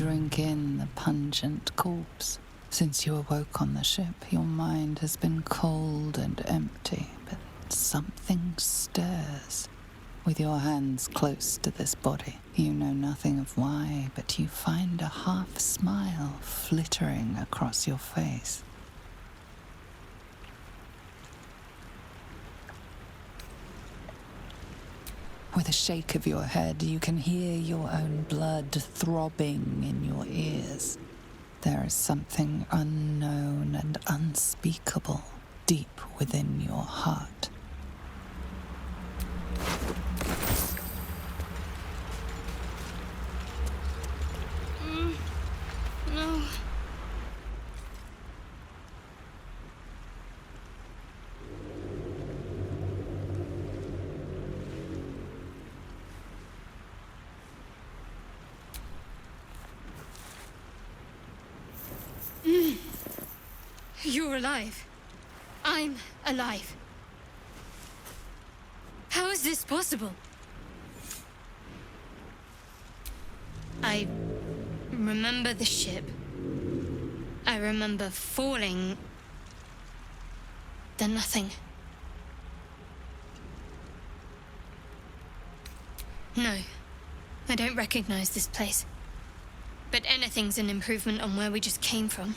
drink in the pungent corpse. Since you awoke on the ship, your mind has been cold and empty, but something stirs. With your hands close to this body, you know nothing of why, but you find a half smile flittering across your face. With a shake of your head, you can hear your own blood throbbing in your ears. There is something unknown and unspeakable deep within your heart. No. You're alive. I'm alive. How is this possible? I remember the ship. I remember falling. Then nothing. No, I don't recognize this place. But anything's an improvement on where we just came from.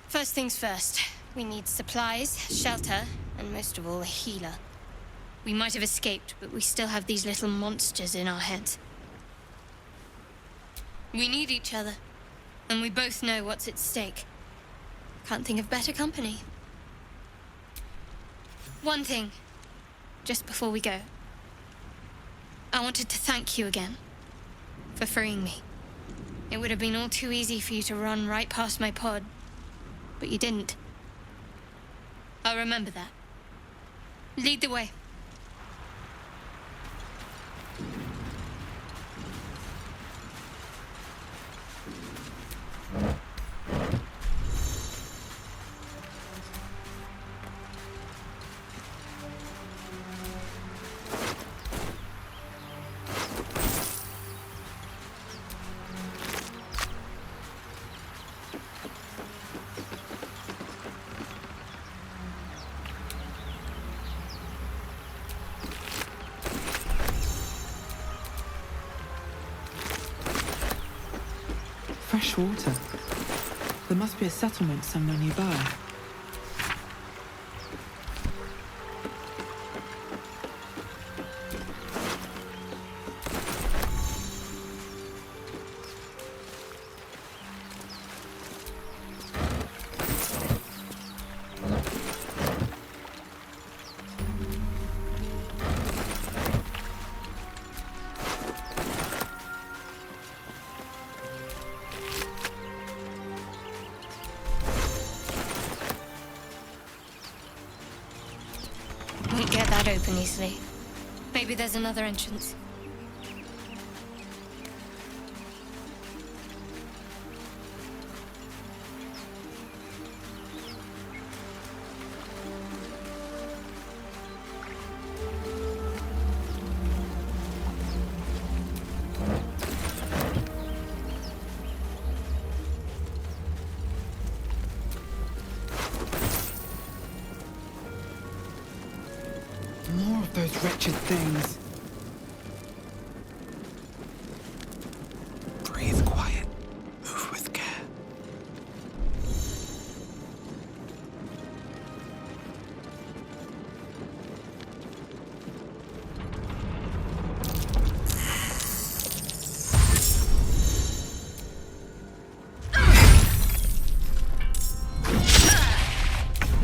First things first, we need supplies, shelter, and most of all, a healer. We might have escaped, but we still have these little monsters in our heads. We need each other, and we both know what's at stake. Can't think of better company. One thing, just before we go. I wanted to thank you again for freeing me. It would have been all too easy for you to run right past my pod, but you didn't. I'll remember that. Lead the way. Fresh water. There must be a settlement somewhere nearby. Won't get that open easily. Maybe there's another entrance. More of those wretched things. Breathe quiet. Move with care.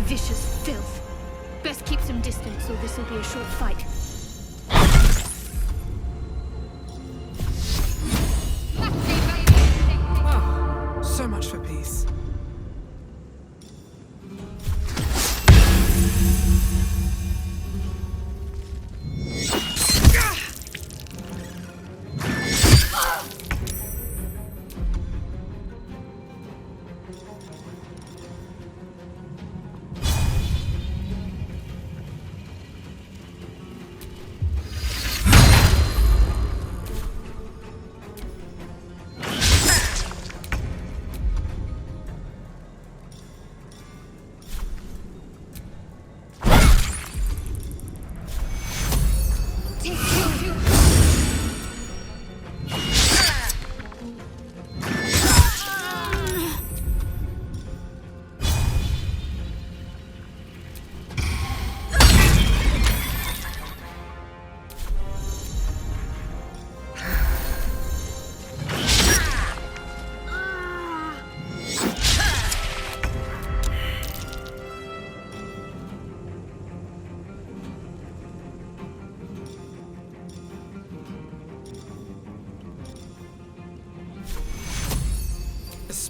Vicious filth. Best keep some distance, or this will be a short fight. Wow, so much for peace.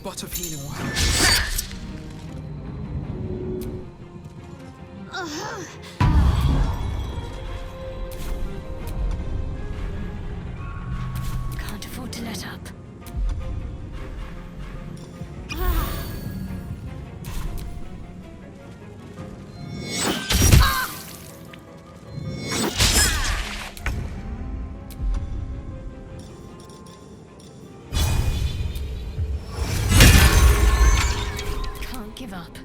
spot of healing will help. Can't afford to let up. Can't give up.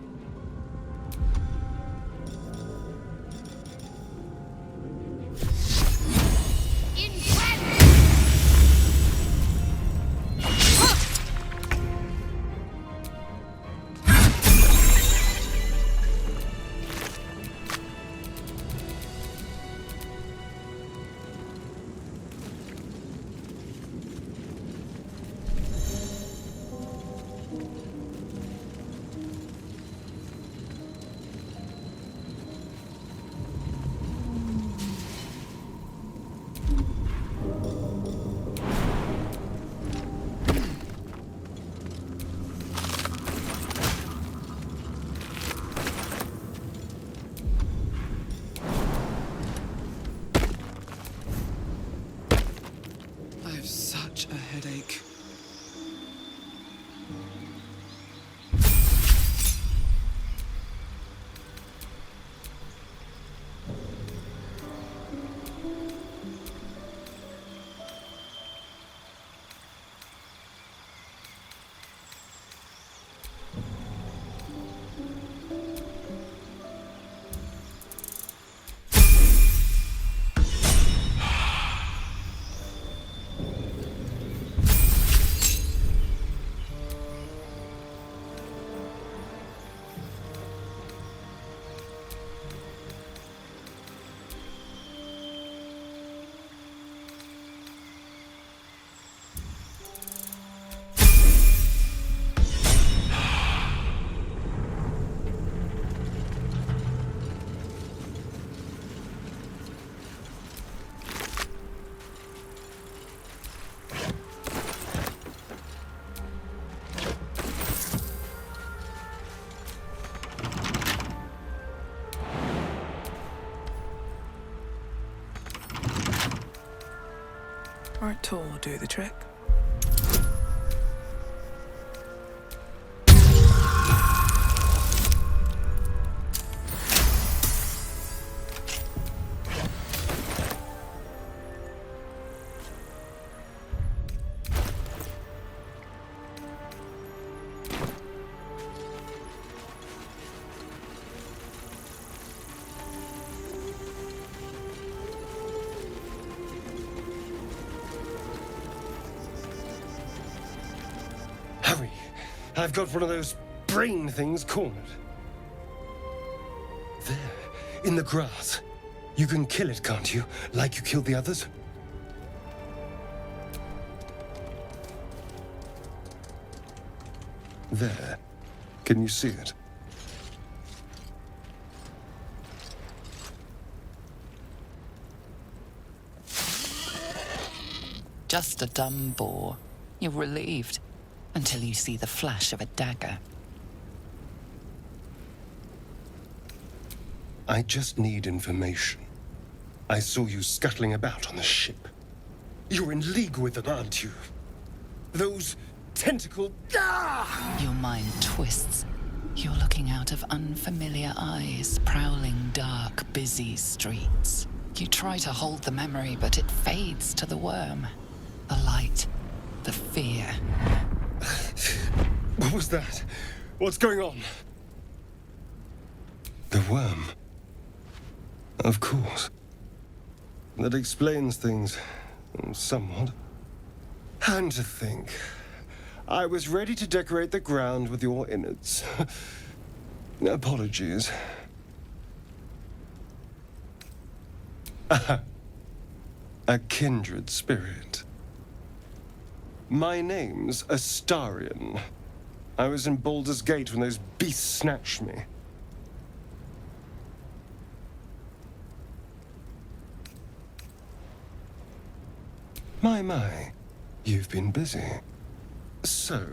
I have such a headache. Right tool will do the trick. Hurry! I've got one of those brain things cornered. There, in the grass. You can kill it, can't you? Like you killed the others? There. Can you see it? Just a dumb boar. You're relieved until you see the flash of a dagger. I just need information. I saw you scuttling about on the ship. You're in league with them, aren't you? Those tentacle... Ah! Your mind twists. You're looking out of unfamiliar eyes, prowling dark, busy streets. You try to hold the memory, but it fades to the worm. The light, the fear. What was that? What's going on? The worm. Of course. That explains things, somewhat. And to think, I was ready to decorate the ground with your innards. Apologies. A kindred spirit. My name's Astarion. I was in Baldur's Gate when those beasts snatched me. My, you've been busy. So,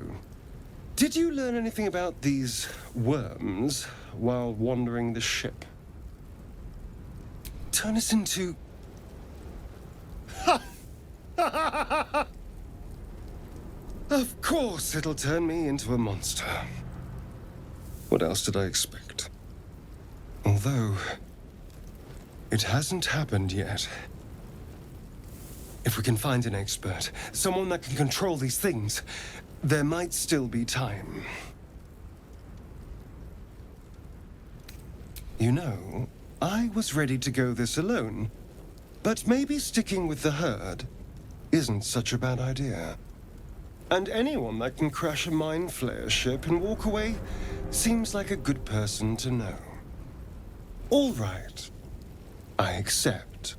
Did you learn anything about these worms while wandering the ship? Turn us into... Of course it'll turn me into a monster. What else did I expect? Although, it hasn't happened yet. If we can find an expert, someone that can control these things, there might still be time. You know, I was ready to go this alone, but maybe sticking with the herd isn't such a bad idea. And anyone that can crash a mind flayer ship and walk away seems like a good person to know. All right, I accept.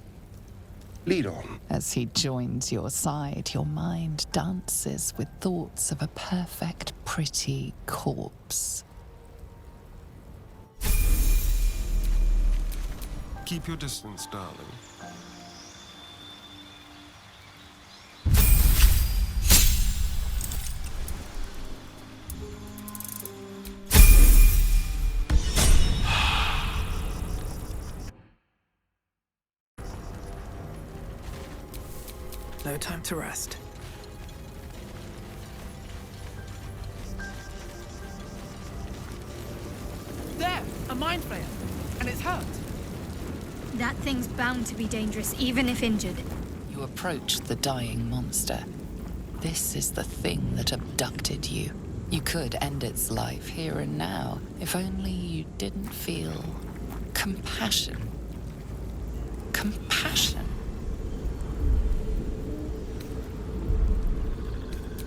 Lead on. As he joins your side, your mind dances with thoughts of a perfect, pretty corpse. Keep your distance, darling. No time to rest. There! A mind flayer! And it's hurt! That thing's bound to be dangerous, even if injured. You approach the dying monster. This is the thing that abducted you. You could end its life here and now, if only you didn't feel compassion. Compassion.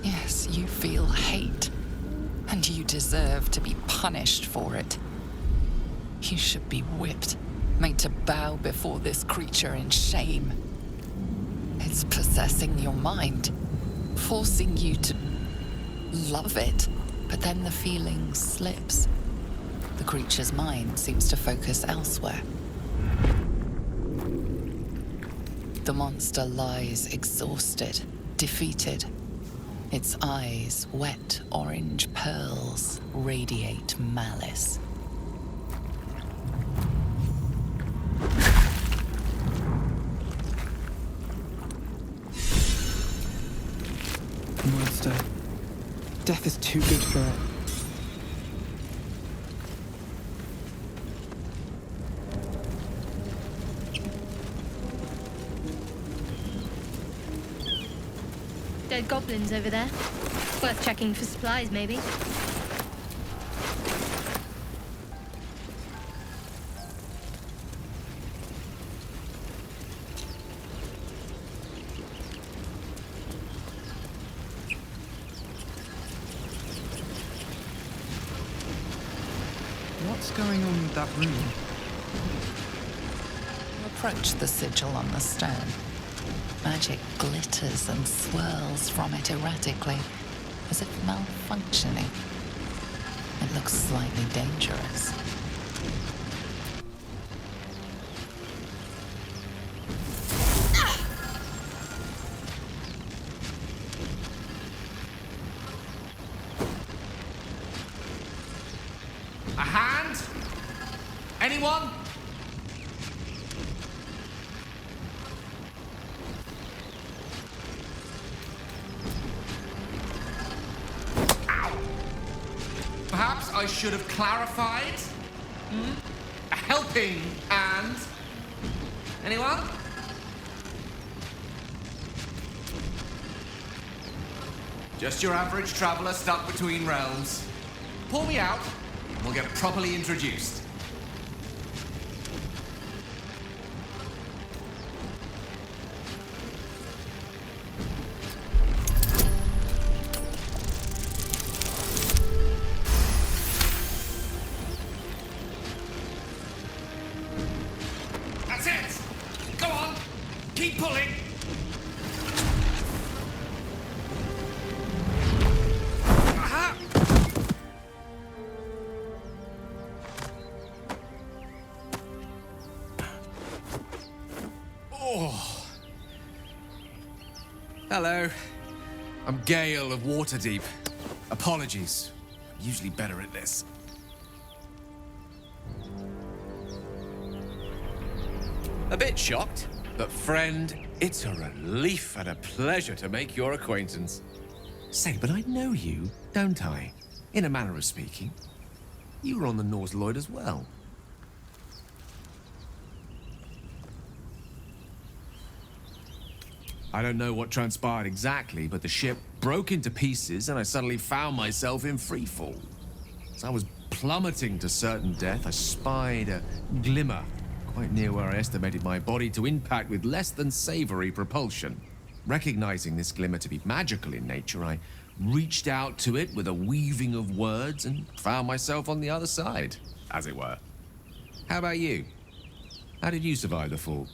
Yes, you feel hate, and you deserve to be punished for it. You should be whipped, made to bow before this creature in shame. It's possessing your mind, forcing you to love it, but then the feeling slips. The creature's mind seems to focus elsewhere. The monster lies exhausted, defeated. Its eyes, wet orange pearls, radiate malice. Monster. Death is too good for it. Dead goblins over there. Worth checking for supplies, maybe. What's going on with that room? You approach the sigil on the stone. Magic glitters and swirls from it erratically, as if malfunctioning. It looks slightly dangerous. A hand? Anyone? Perhaps I should have clarified? A helping hand? Anyone? Just your average traveler stuck between realms. Pull me out, and we'll get properly introduced. That's it! Go on! Keep pulling! Aha! Oh. Hello. I'm Gale of Waterdeep. Apologies. Usually better at this. A bit shocked, but friend, it's a relief and a pleasure to make your acquaintance. Say, but I know you, don't I? In a manner of speaking. You were on the nautiloid as well. I don't know what transpired exactly, but the ship broke into pieces and I suddenly found myself in freefall. As I was plummeting to certain death, I spied a glimmer quite near where I estimated my body to impact with less than savory propulsion. Recognizing this glimmer to be magical in nature, I reached out to it with a weaving of words and found myself on the other side, as it were. How about you? How did you survive the fall?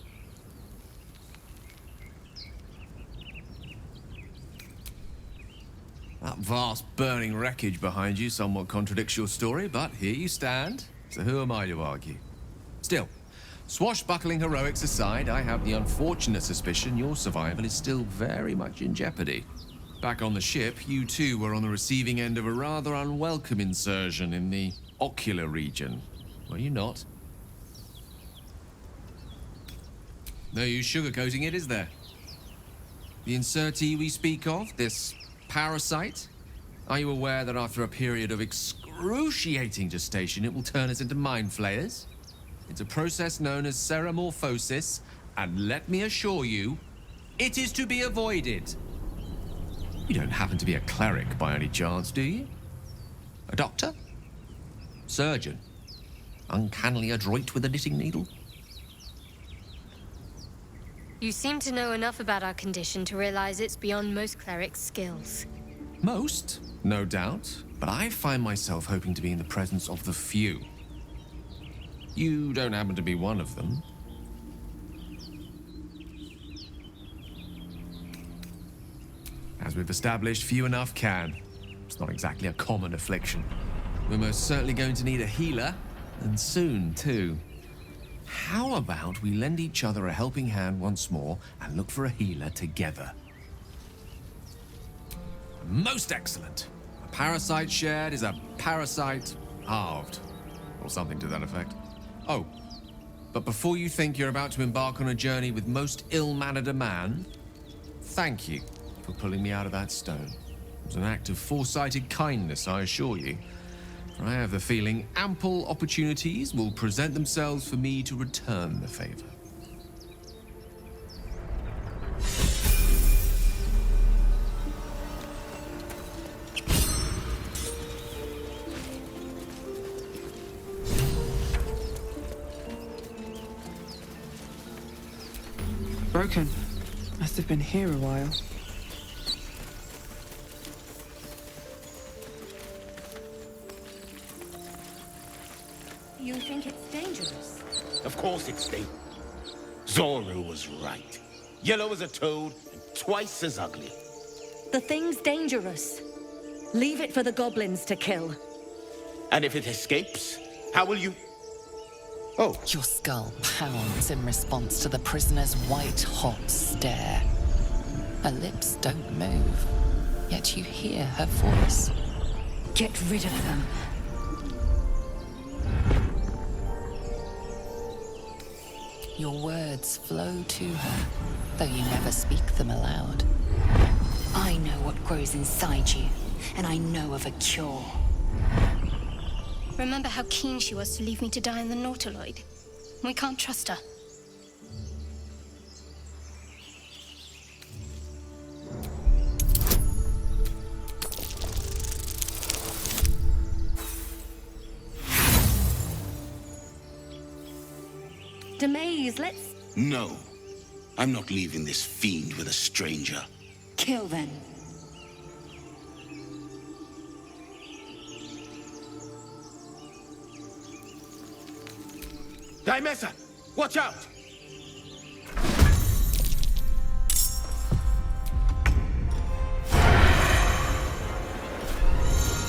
That vast burning wreckage behind you somewhat contradicts your story, but here you stand, so who am I to argue? Still, swashbuckling heroics aside, I have the unfortunate suspicion your survival is still very much in jeopardy. Back on the ship, you too were on the receiving end of a rather unwelcome insertion in the ocular region, were you not? No use sugarcoating it, is there? The insertee we speak of, this parasite? Are you aware that after a period of excruciating gestation, it will turn us into mind flayers? It's a process known as ceremorphosis, and let me assure you, it is to be avoided. You don't happen to be a cleric by any chance, do you? A doctor? Surgeon? Uncannily adroit with a knitting needle? You seem to know enough about our condition to realize it's beyond most clerics' skills. Most, no doubt, but I find myself hoping to be in the presence of the few. You don't happen to be one of them. As we've established, few enough can. It's not exactly a common affliction. We're most certainly going to need a healer, and soon, too. How about we lend each other a helping hand once more and look for a healer together? Most excellent. A parasite shared is a parasite halved, or something to that effect. Oh, but before you think you're about to embark on a journey with most ill-mannered a man, thank you for pulling me out of that stone. It was an act of foresighted kindness, I assure you. For I have the feeling ample opportunities will present themselves for me to return the favor. Broken. Must have been here a while. You think it's dangerous? Of course it's dangerous. Zoru was right. Yellow as a toad and twice as ugly. The thing's dangerous. Leave it for the goblins to kill. And if it escapes, how will you... Oh, Your skull pounds in response to the prisoner's white-hot stare. Her lips don't move, yet you hear her voice. Get rid of them. Your words flow to her, though you never speak them aloud. I know what grows inside you, and I know of a cure. Remember how keen she was to leave me to die in the nautiloid? We can't trust her. Demaze, let's no. I'm not leaving this fiend with a stranger. kill them. Dimesa, watch out!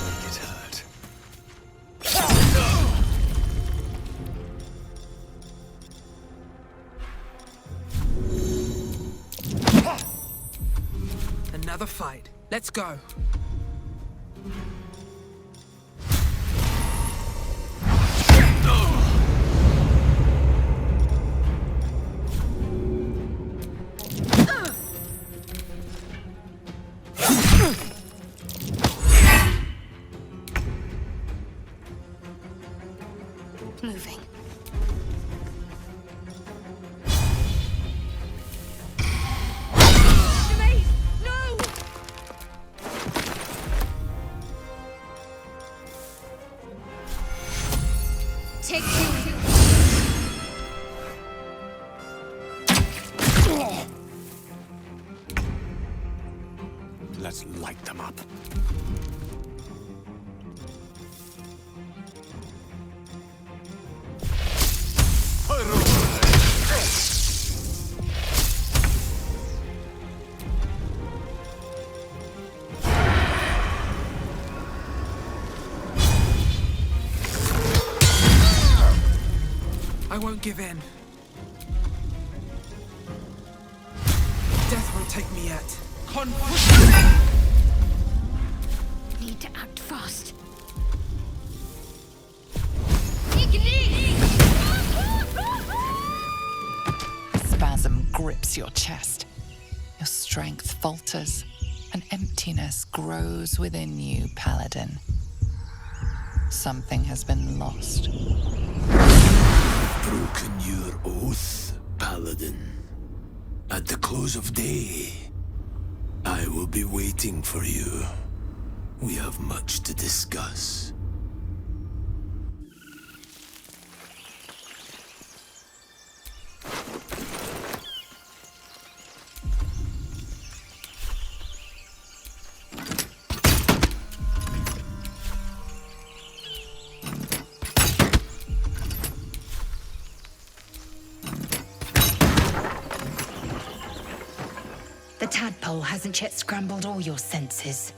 Make it hurt. Another fight. Let's go. Let's light them up. I won't give in. Death won't take me yet. Need to act fast. Spasm grips your chest. Your strength falters. An emptiness grows within you, Paladin. Something has been lost. Broken your oath, Paladin. At the close of day, I will be waiting for you. We have much to discuss. The tadpole hasn't yet scrambled all your senses.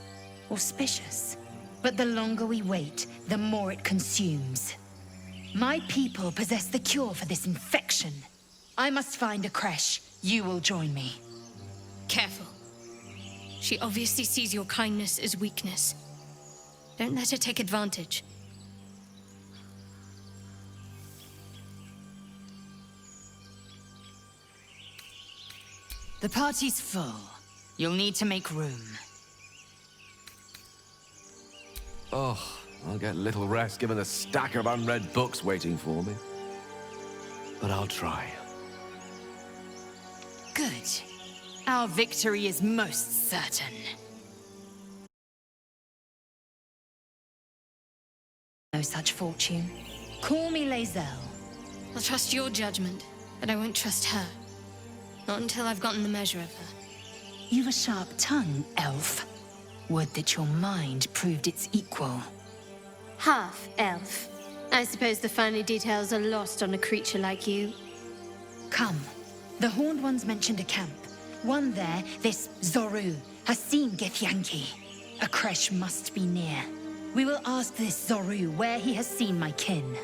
Auspicious. But the longer we wait, the more it consumes. My people possess the cure for this infection. I must find a creche. You will join me. Careful. She obviously sees your kindness as weakness. Don't let her take advantage. The party's full. You'll need to make room. Oh, I'll get little rest given a stack of unread books waiting for me. But I'll try. Good. Our victory is most certain. No such fortune. Call me Lae'zel. I'll trust your judgment, but I won't trust her. Not until I've gotten the measure of her. You've a sharp tongue, elf. Would that your mind proved its equal. Half elf. I suppose the finer details are lost on a creature like you. Come. The Horned Ones mentioned a camp. One there, this Zorru, has seen Githyanki. A creche must be near. We will ask this Zorru where he has seen my kin.